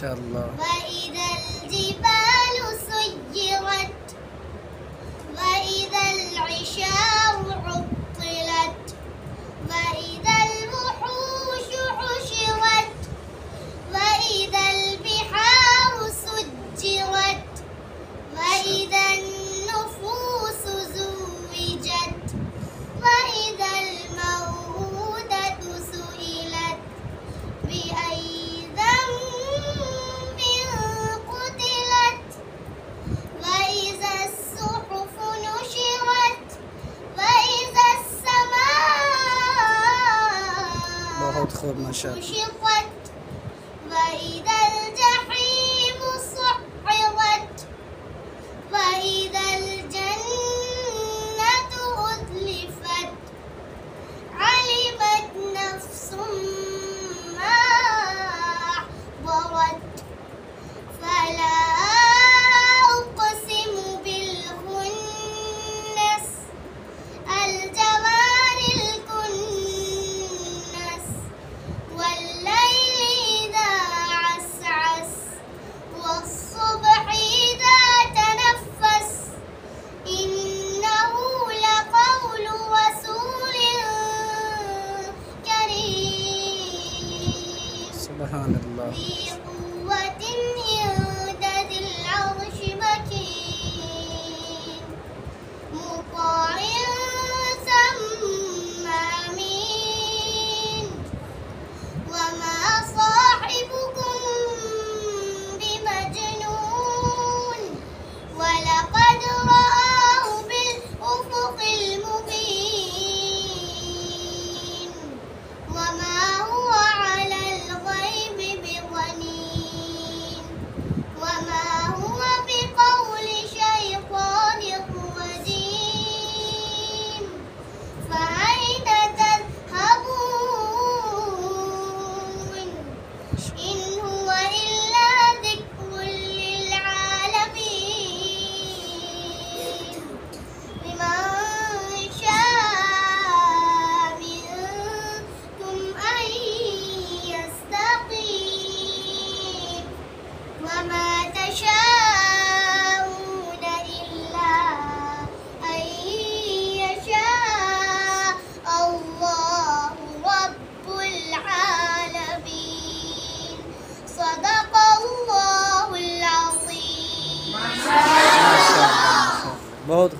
شاء الله. وإذا الجبال سيرت وإذا العشار عطلت وإذا الوحوش حشرت وإذا البحار سجرت وإذا النفوس زوجت وإذا الموءودة سئلت بأي ذنب قتلت وإذا الصحف نشرت وإذا السماء बहुत खूब माशाअल्लाह. كشطت وإذا الجحيم سعرت وإذا الجنة أزلفت علمت نفس ما أحضرت فلا أقسم بالخنس الجوار الكنس والليل إذا عسعس والصبح إذا تنفس إنه لقول رسول كريم سبحان الله. ذي قوة عند ذي العرش مكين مطاع ثم أمين وما صاحبكم بمجنون ولقد رآه بالأفق المبين وما هو على الغيب بضنين وما هو بقول شيطان رجيم فأين تذهبون إن هو إلا ذكر للعالمين لمن شاء منكم أن يستقيم وما تشاءون إلا أن يشاء الله رب العالمين صدق الله العظيم. बहुत